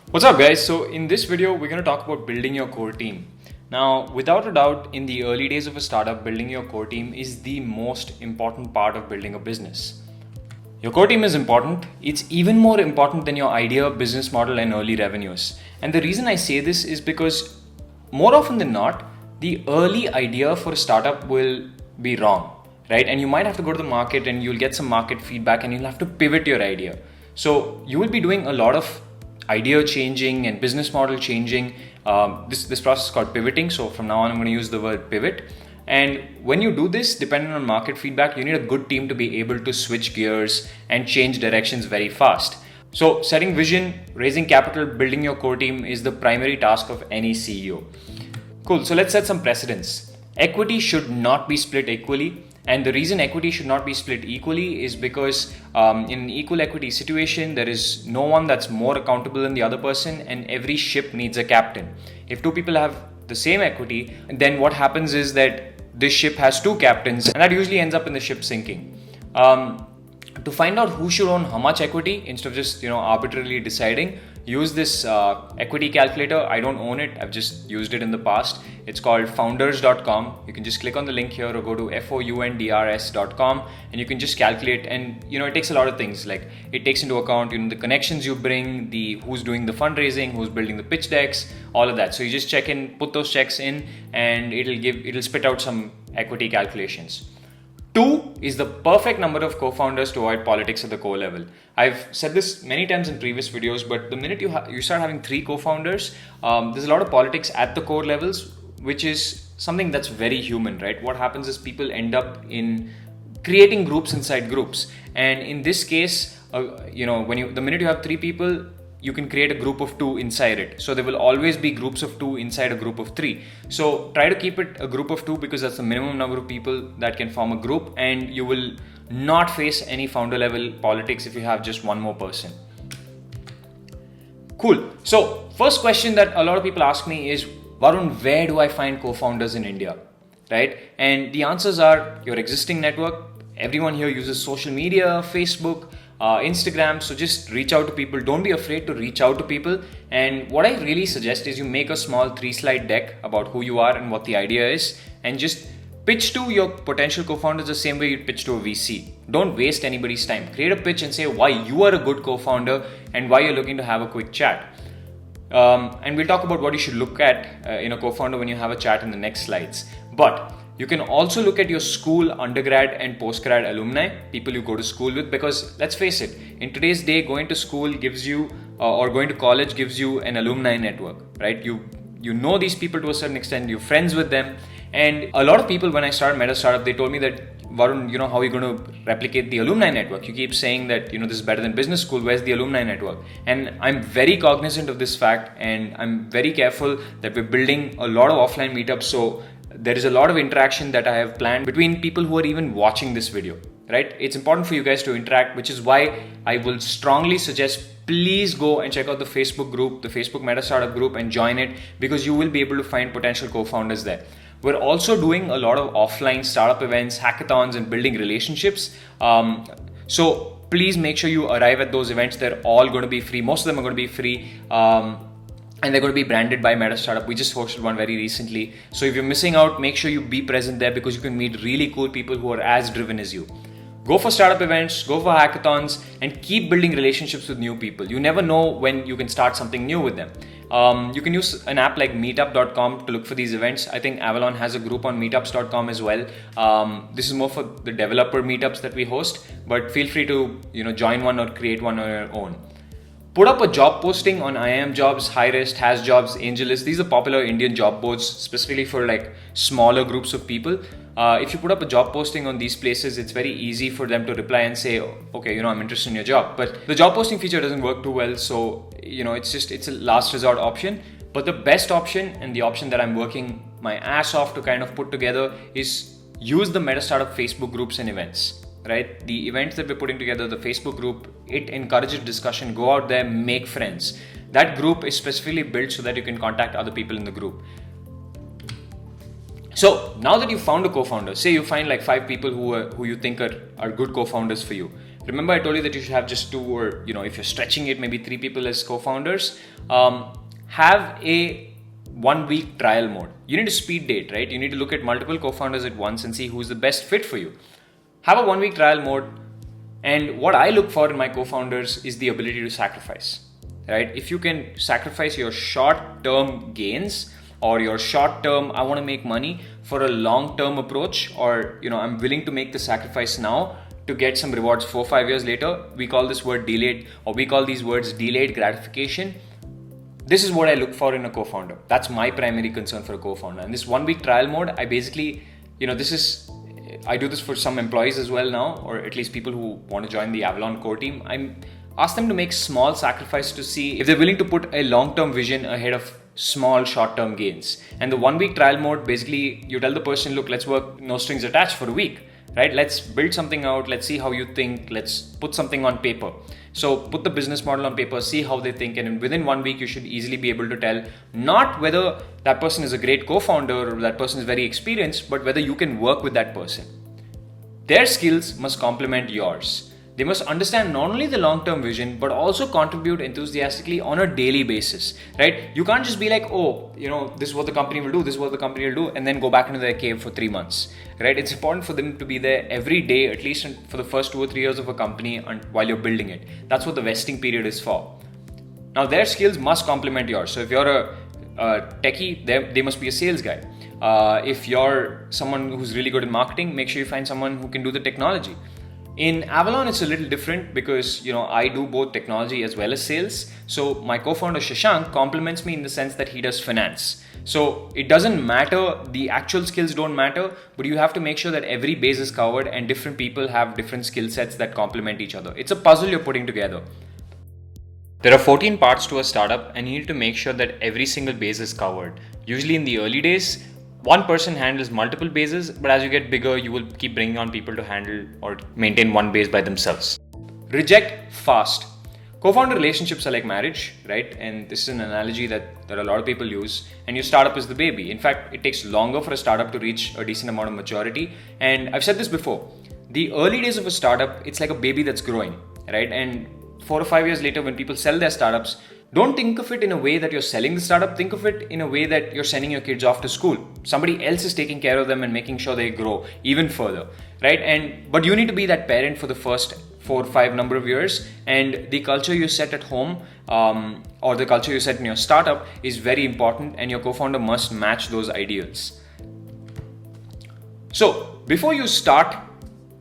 What's up guys? So in this video, we're going to talk about building your core team. Now, without a doubt, in the early days of a startup, building your core team is the most important part of building a business. Your core team is important. It's even more important than your idea, business model, and early revenues. And the reason I say this is because more often than not, the early idea for a startup will be wrong, right? And you might have to go to the market and you'll get some market feedback and you'll have to pivot your idea. So you will be doing a lot of idea changing and business model changing. This process is called pivoting. So from now on, I'm going to use the word pivot. And when you do this, depending on market feedback, you need a good team to be able to switch gears and change directions very fast. So setting vision, raising capital, building your core team is the primary task of any CEO. Cool. So let's set some precedents. Equity should not be split equally. And the reason equity should not be split equally is because in an equal equity situation, there is no one that's more accountable than the other person, and every ship needs a captain. If two people have the same equity, then what happens is that this ship has two captains, and that usually ends up in the ship sinking. To find out who should own how much equity, instead of just arbitrarily deciding, use this equity calculator. I don't own it, I've just used it in the past. It's called founders.com. You can just click on the link here or go to foundrs.com and you can just calculate. And it takes a lot of things, like it takes into account the connections you bring, the who's doing the fundraising, who's building the pitch decks, all of that. So you just check in, put those checks in, and it'll spit out some equity calculations. 2 is the perfect number of co-founders to avoid politics at the core level. I've said this many times in previous videos, but the minute you start having 3 co-founders, there's a lot of politics at the core levels, which is something that's very human, right? What happens is people end up in creating groups inside groups. And in this case, the minute you have 3 people, you can create a group of 2 inside it. So there will always be groups of 2 inside a group of 3. So try to keep it a group of 2 because that's the minimum number of people that can form a group, and you will not face any founder level politics if you have just one more person. Cool. So first question that a lot of people ask me is, Varun, where do I find co-founders in India? Right? And the answers are your existing network. Everyone here uses social media, Facebook, Instagram, so just reach out to people. Don't be afraid to reach out to people. And what I really suggest is you make a small 3-slide deck about who you are and what the idea is, and just pitch to your potential co-founders the same way you pitch to a VC. Don't waste anybody's time. Create a pitch and say why you are a good co-founder and why you're looking to have a quick chat. And we'll talk about what you should look at in a co-founder when you have a chat in the next slides. But you can also look at your school, undergrad and postgrad alumni, people you go to school with, because let's face it, in today's day, going to school gives you, or going to college gives you an alumni network, right? You know these people to a certain extent, you're friends with them. And a lot of people, when I started Metastartup, they told me that, Varun, how are you going to replicate the alumni network? You keep saying that, this is better than business school. Where's the alumni network? And I'm very cognizant of this fact, and I'm very careful that we're building a lot of offline meetups. So there is a lot of interaction that I have planned between people who are even watching this video, right? It's important for you guys to interact, which is why I will strongly suggest, please go and check out the Facebook group, the Facebook Metastartup group, and join it, because you will be able to find potential co-founders there. We're also doing a lot of offline startup events, hackathons, and building relationships. So please make sure you arrive at those events. They're all going to be free. Most of them are going to be free. And they're going to be branded by Metastartup. We just hosted one very recently. So if you're missing out, make sure you be present there, because you can meet really cool people who are as driven as you. Go for startup events, go for hackathons, and keep building relationships with new people. You never know when you can start something new with them. You can use an app like meetup.com to look for these events. I think Avalon has a group on meetups.com as well. This is more for the developer meetups that we host, but feel free to join one or create one on your own. Put up a job posting on IIM Jobs, Hirist, Has Jobs, AngelList. These are popular Indian job boards, specifically for like smaller groups of people. If you put up a job posting on these places, it's very easy for them to reply and say, okay, I'm interested in your job. But the job posting feature doesn't work too well. So, it's a last resort option. But the best option, and the option that I'm working my ass off to kind of put together, is use the Metastartup Facebook groups and events. Right? The events that we're putting together, the Facebook group, it encourages discussion. Go out there, make friends. That group is specifically built so that you can contact other people in the group. So now that you've found a co-founder, say you find like 5 people who you think are good co-founders for you. Remember I told you that you should have just 2 or, if you're stretching it, maybe 3 people as co-founders. Have a 1-week trial mode. You need a speed date, right? You need to look at multiple co-founders at once and see who's the best fit for you. Have a 1-week trial mode. And what I look for in my co-founders is the ability to sacrifice, right? If you can sacrifice your short-term gains or your short-term, I want to make money, for a long-term approach, or, I'm willing to make the sacrifice now to get some rewards 4-5 years later. We call this word delayed, or we call these words delayed gratification. This is what I look for in a co-founder. That's my primary concern for a co-founder. And this 1-week trial mode, I basically, I do this for some employees as well now, or at least people who want to join the Avalon core team. I ask them to make small sacrifices to see if they're willing to put a long-term vision ahead of small short-term gains. And the 1-week trial mode, basically you tell the person, look, let's work no strings attached for a week. Right? Let's build something out. Let's see how you think. Let's put something on paper. So put the business model on paper, see how they think. And within 1 week, you should easily be able to tell not whether that person is a great co-founder or that person is very experienced, but whether you can work with that person. Their skills must complement yours. They must understand not only the long-term vision, but also contribute enthusiastically on a daily basis, right? You can't just be like, oh, this is what the company will do, this is what the company will do, and then go back into their cave for 3 months, right? It's important for them to be there every day, at least for the first 2 or 3 years of a company while you're building it. That's what the vesting period is for. Now, their skills must complement yours. So if you're a techie, they must be a sales guy. If you're someone who's really good in marketing, make sure you find someone who can do the technology. In Avalon, it's a little different because, I do both technology as well as sales. So my co-founder Shashank complements me in the sense that he does finance. So it doesn't matter, the actual skills don't matter, but you have to make sure that every base is covered and different people have different skill sets that complement each other. It's a puzzle you're putting together. There are 14 parts to a startup and you need to make sure that every single base is covered. Usually in the early days, one person handles multiple bases, but as you get bigger, you will keep bringing on people to handle or maintain one base by themselves. Reject fast. Co-founder relationships are like marriage, right? And this is an analogy that a lot of people use. And your startup is the baby. In fact, it takes longer for a startup to reach a decent amount of maturity. And I've said this before, the early days of a startup, it's like a baby that's growing, right? And 4 or 5 years later, when people sell their startups, don't think of it in a way that you're selling the startup. Think of it in a way that you're sending your kids off to school. Somebody else is taking care of them and making sure they grow even further, right? But you need to be that parent for the first 4 or 5 number of years. And the culture you set at home or the culture you set in your startup is very important, and your co-founder must match those ideals. So before you start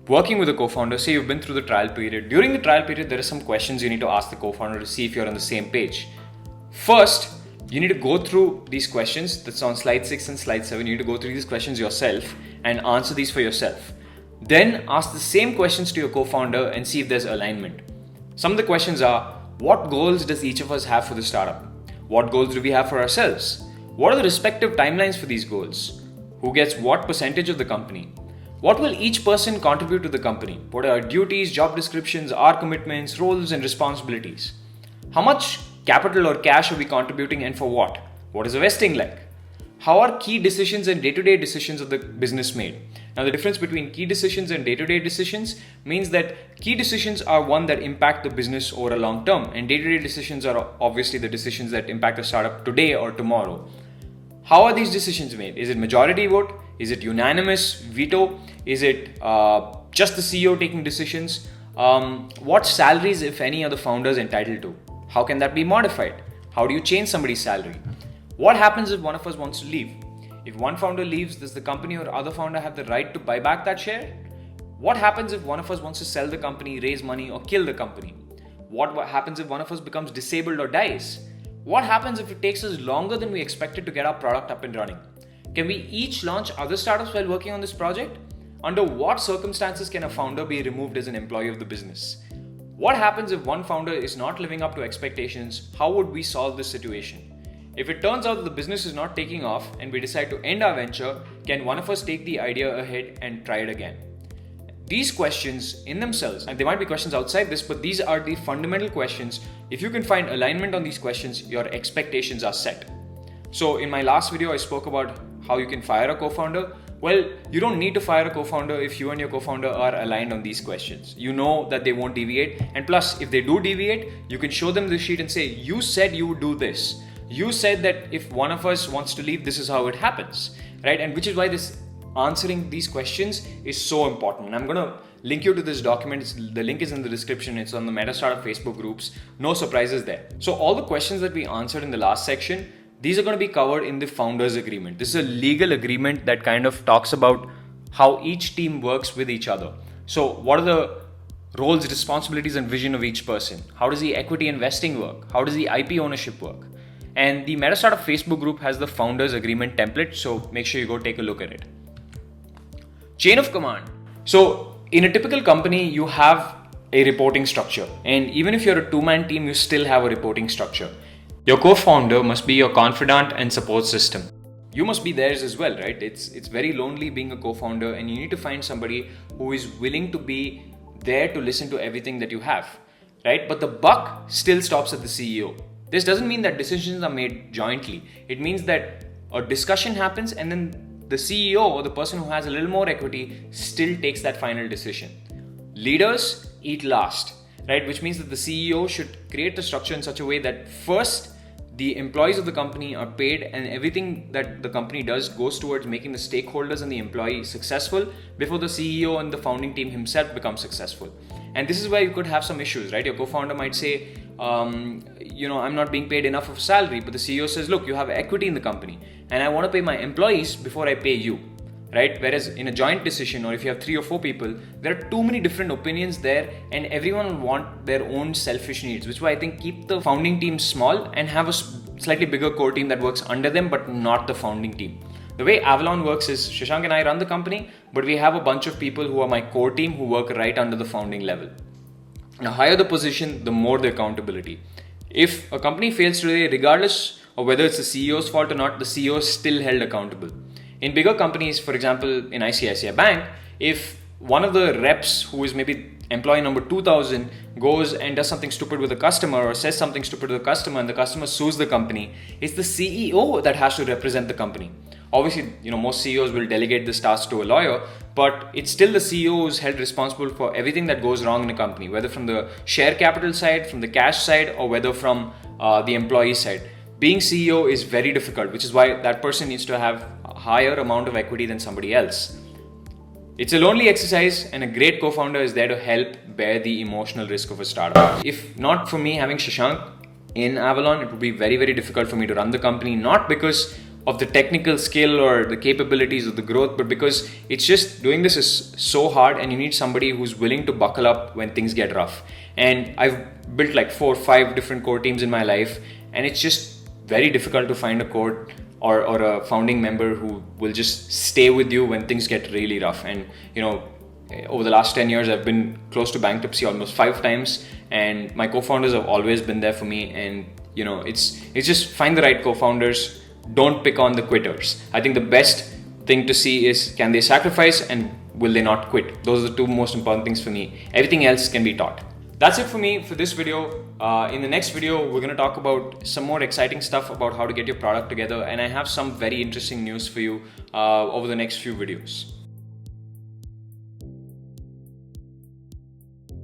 working with a co-founder, say you've been through the trial period. During the trial period, there are some questions you need to ask the co-founder to see if you're on the same page. First, you need to go through these questions. That's on slide 6 and slide 7. You need to go through these questions yourself and answer these for yourself. Then ask the same questions to your co-founder and see if there's alignment. Some of the questions are, what goals does each of us have for the startup? What goals do we have for ourselves? What are the respective timelines for these goals? Who gets what percentage of the company? What will each person contribute to the company? What are our duties, job descriptions, our commitments, roles and responsibilities? How much capital or cash are we contributing and for what? What is the vesting like? How are key decisions and day-to-day decisions of the business made? Now, the difference between key decisions and day-to-day decisions means that key decisions are one that impact the business over a long term, and day-to-day decisions are obviously the decisions that impact the startup today or tomorrow. How are these decisions made? Is it majority vote? Is it unanimous veto? Is it just the CEO taking decisions? What salaries, if any, are the founders entitled to? How can that be modified? How do you change somebody's salary? What happens if one of us wants to leave? If one founder leaves, does the company or other founder have the right to buy back that share? What happens if one of us wants to sell the company, raise money, or kill the company? What happens if one of us becomes disabled or dies? What happens if it takes us longer than we expected to get our product up and running? Can we each launch other startups while working on this project? Under what circumstances can a founder be removed as an employee of the business? What happens if one founder is not living up to expectations? How would we solve this situation? If it turns out that the business is not taking off and we decide to end our venture, can one of us take the idea ahead and try it again? These questions in themselves, and there might be questions outside this, but these are the fundamental questions. If you can find alignment on these questions, your expectations are set. So in my last video, I spoke about how you can fire a co-founder. Well, you don't need to fire a co-founder if you and your co-founder are aligned on these questions. You know that they won't deviate, and plus, if they do deviate, you can show them the sheet and say, you said you would do this. You said that if one of us wants to leave, this is how it happens, right? And which is why this answering these questions is so important. And I'm going to link you to this document. The link is in the description. It's on the Metastartup Facebook groups. No surprises there. So all the questions that we answered in the last section, these are going to be covered in the founders agreement. This is a legal agreement that kind of talks about how each team works with each other. So what are the roles, responsibilities, and vision of each person? How does the equity investing work? How does the IP ownership work? And the Metastartup Facebook group has the founders agreement template. So make sure you go take a look at it. Chain of command. So in a typical company, you have a reporting structure. And even if you're a two-man team, you still have a reporting structure. Your co-founder must be your confidant and support system. You must be theirs as well, right? It's very lonely being a co-founder, and you need to find somebody who is willing to be there to listen to everything that you have, right? But the buck still stops at the CEO. This doesn't mean that decisions are made jointly. It means that a discussion happens and then the CEO or the person who has a little more equity still takes that final decision. Leaders eat last, right? Which means that the CEO should create the structure in such a way that first, the employees of the company are paid and everything that the company does goes towards making the stakeholders and the employee successful before the CEO and the founding team himself become successful. And this is where you could have some issues, right? Your co-founder might say, I'm not being paid enough of salary, but the CEO says, look, you have equity in the company and I want to pay my employees before I pay you, right? Whereas in a joint decision, or if you have 3 or 4 people, there are too many different opinions there and everyone will want their own selfish needs, which is why I think keep the founding team small and have a slightly bigger core team that works under them, but not the founding team. The way Avalon works is Shashank and I run the company, but we have a bunch of people who are my core team who work right under the founding level. The higher the position, the more the accountability. If a company fails today, regardless of whether it's the CEO's fault or not, the CEO is still held accountable. In bigger companies, for example, in ICICI Bank, if one of the reps who is maybe employee number 2000 goes and does something stupid with a customer or says something stupid to the customer and the customer sues the company, it's the CEO that has to represent the company. Obviously, most CEOs will delegate this task to a lawyer, but it's still the CEO who's held responsible for everything that goes wrong in a company, whether from the share capital side, from the cash side, or whether from the employee side. Being CEO is very difficult, which is why that person needs to have a higher amount of equity than somebody else. It's a lonely exercise, and a great co-founder is there to help bear the emotional risk of a startup. If not for me having Shashank in Avalon, it would be very, very difficult for me to run the company, not because of the technical skill or the capabilities of the growth, but because it's just doing this is so hard and you need somebody who's willing to buckle up when things get rough. And I've built like 4 or 5 different core teams in my life, and it's just very difficult to find a core or a founding member who will just stay with you when things get really rough. And over the last 10 years, I've been close to bankruptcy almost 5 times, and my co-founders have always been there for me. And it's just find the right co-founders. Don't pick on the quitters. I think the best thing to see is, can they sacrifice and will they not quit? Those are the 2 most important things for me. Everything else can be taught. That's it for me for this video. In the next video, we're going to talk about some more exciting stuff about how to get your product together. And I have some very interesting news for you over the next few videos.